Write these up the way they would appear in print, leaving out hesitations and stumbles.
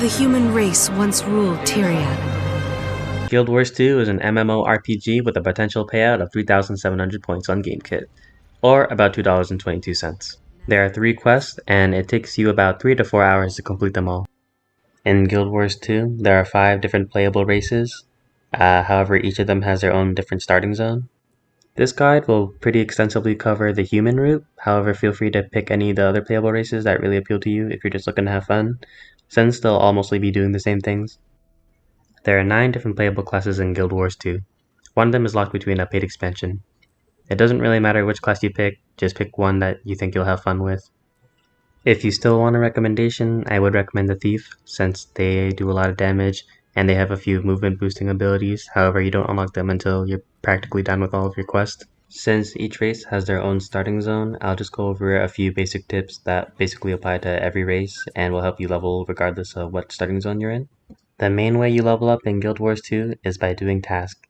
The human race once ruled Tyria. Guild Wars 2 is an MMORPG with a potential payout of 3,700 points on Gamekit, or about $2.22. There are 3 quests, and it takes you about 3 to 4 hours to complete them all. In Guild Wars 2, there are 5 different playable races, however each of them has their own different starting zone. This guide will pretty extensively cover the human route, however feel free to pick any of the other playable races that really appeal to you if you're just looking to have fun, since they'll all mostly be doing the same things. There are 9 different playable classes in Guild Wars 2. One of them is locked between a paid expansion. It doesn't really matter which class you pick, just pick one that you think you'll have fun with. If you still want a recommendation, I would recommend the Thief, since they do a lot of damage and they have a few movement boosting abilities, however you don't unlock them until you're practically done with all of your quests. Since each race has their own starting zone, I'll just go over a few basic tips that basically apply to every race and will help you level regardless of what starting zone you're in. The main way you level up in Guild Wars 2 is by doing tasks.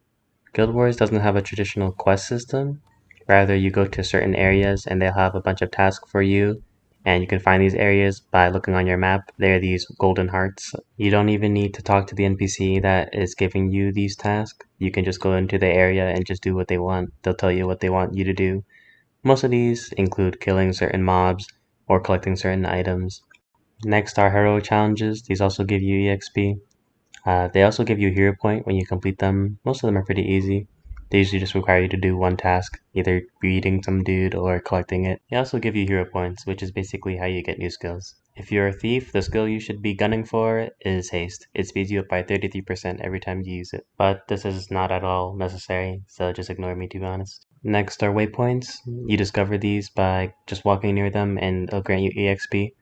Guild Wars doesn't have a traditional quest system, rather you go to certain areas and they'll have a bunch of tasks for you, and you can find these areas by looking on your map. They're these golden hearts. You don't even need to talk to the NPC that is giving you these tasks. You can just go into the area and just do what they want. They'll tell you what they want you to do. Most of these include killing certain mobs or collecting certain items. Next are hero challenges. These also give you EXP. They also give you a hero point when you complete them. Most of them are pretty easy. They usually just require you to do one task, either beating some dude or collecting it. They also give you hero points, which is basically how you get new skills. If you're a thief, the skill you should be gunning for is haste. It speeds you up by 33% every time you use it. But this is not at all necessary, so just ignore me to be honest. Next are waypoints. You discover these by just walking near them and it'll grant you EXP.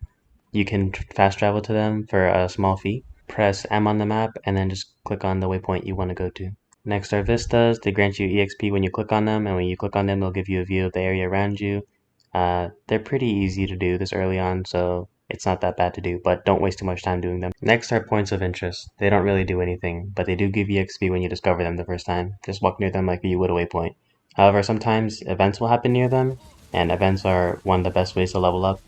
You can fast travel to them for a small fee. Press M on the map and then just click on the waypoint you want to go to. Next are vistas. They grant you EXP when you click on them, and when you click on them they'll give you a view of the area around you. They're pretty easy to do this early on, so it's not that bad to do, but don't waste too much time doing them. Next are points of interest. They don't really do anything, but they do give EXP when you discover them the first time. Just walk near them like you would a waypoint. However, sometimes events will happen near them, and events are one of the best ways to level up.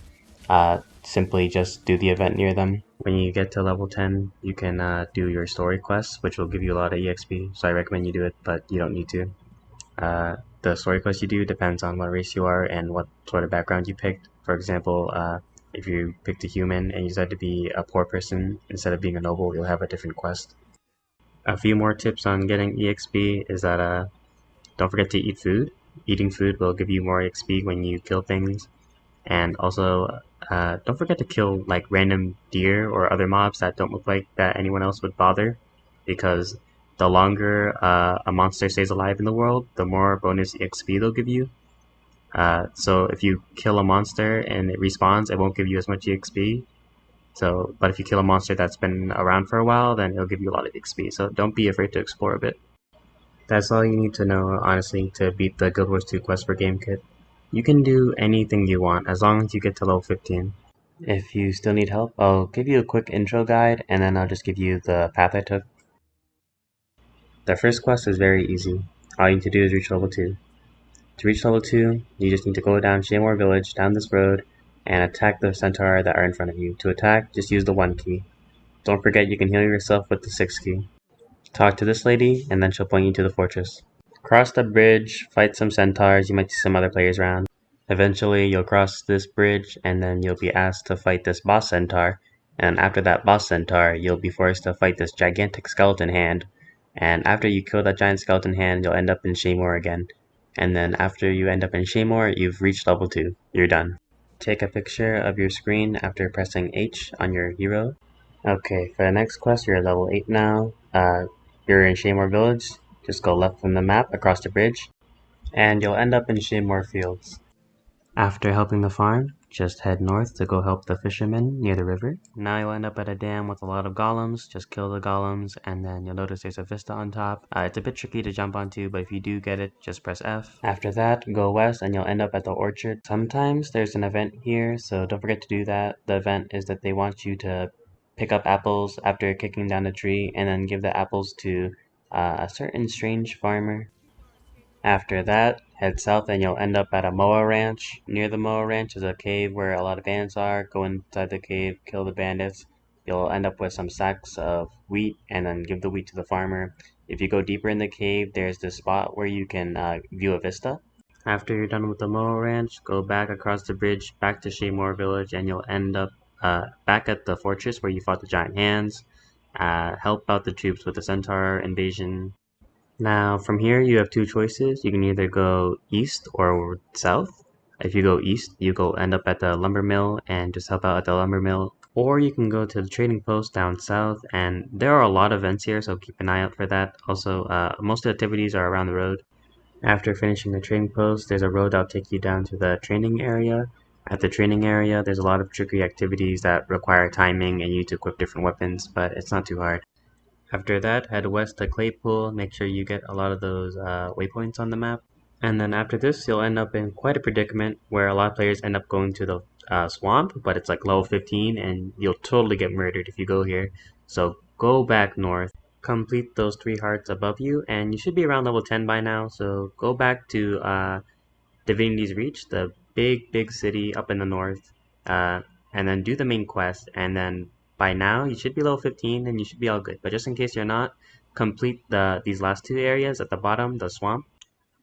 Simply just do the event near them. When you get to level 10, you can do your story quests, which will give you a lot of EXP, so I recommend you do it, but you don't need to. The story quest you do depends on what race you are and what sort of background you picked. For example, if you picked a human and you decide to be a poor person instead of being a noble, you'll have a different quest. A few more tips on getting EXP is that don't forget to eat food. Eating food will give you more EXP when you kill things. And also, don't forget to kill like random deer or other mobs that don't look like that anyone else would bother, because the longer a monster stays alive in the world, the more bonus EXP they'll give you. So if you kill a monster and it respawns, it won't give you as much EXP. But if you kill a monster that's been around for a while, then it'll give you a lot of EXP. So don't be afraid to explore a bit. That's all you need to know, honestly, to beat the Guild Wars 2 quest for Gamekit. You can do anything you want as long as you get to level 15. If you still need help, I'll give you a quick intro guide and then I'll just give you the path I took. The first quest is very easy. All you need to do is reach level 2. To reach level 2, you just need to go down Shaymore Village, down this road, and attack the centaur that are in front of you. To attack, just use the 1 key. Don't forget you can heal yourself with the 6 key. Talk to this lady, and then she'll point you to the fortress. Cross the bridge, fight some centaurs, you might see some other players around. Eventually, you'll cross this bridge, and then you'll be asked to fight this boss centaur, and after that boss centaur, you'll be forced to fight this gigantic skeleton hand, and after you kill that giant skeleton hand, you'll end up in Shaymore again. And then after you end up in Shaymore, you've reached level 2. You're done. Take a picture of your screen after pressing H on your hero. Okay, for the next quest, you're at level 8 now. You're in Shaymore Village. Just go left from the map across the bridge, and you'll end up in Shaymore Fields. After helping the farm, just head north to go help the fishermen near the river. Now you'll end up at a dam with a lot of golems. Just kill the golems, and then you'll notice there's a vista on top. It's a bit tricky to jump onto, but if you do get it, just press F. After that, go west and you'll end up at the orchard. Sometimes there's an event here, so don't forget to do that. The event is that they want you to pick up apples after kicking down a tree and then give the apples to a certain strange farmer. After that, head south and you'll end up at a Moa ranch. Near the Moa ranch is a cave where a lot of bandits are. Go inside the cave, kill the bandits. you'll end up with some sacks of wheat and then give the wheat to the farmer. If you go deeper in the cave, there's this spot where you can view a vista. After you're done with the Moho Ranch, go back across the bridge back to Shaymore Village, and you'll end up back at the fortress where you fought the giant hands, help out the troops with the Centaur invasion. Now, from here, you have two choices. You can either go east or south. If you go east, you go end up at the lumber mill and just help out at the lumber mill. Or you can go to the trading post down south, and there are a lot of events here, so keep an eye out for that. Also, most of the activities are around the road. After finishing the training post, there's a road that'll take you down to the training area. At the training area, there's a lot of tricky activities that require timing and you to equip different weapons, but it's not too hard. After that, head west to Claypool. Make sure you get a lot of those waypoints on the map. And then after this, you'll end up in quite a predicament where a lot of players end up going to the swamp, but it's like level 15 and you'll totally get murdered if you go here. So go back north, complete those 3 hearts above you, and you should be around level 10 by now. So go back to Divinity's Reach, the big city up in the north, and then do the main quest. And then by now you should be level 15 and you should be all good. But just in case you're not, complete these last two areas at the bottom, the swamp,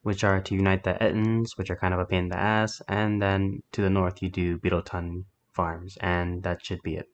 which are to unite the Ettins, which are kind of a pain in the ass, and then to the north you do Beetleton farms, and that should be it.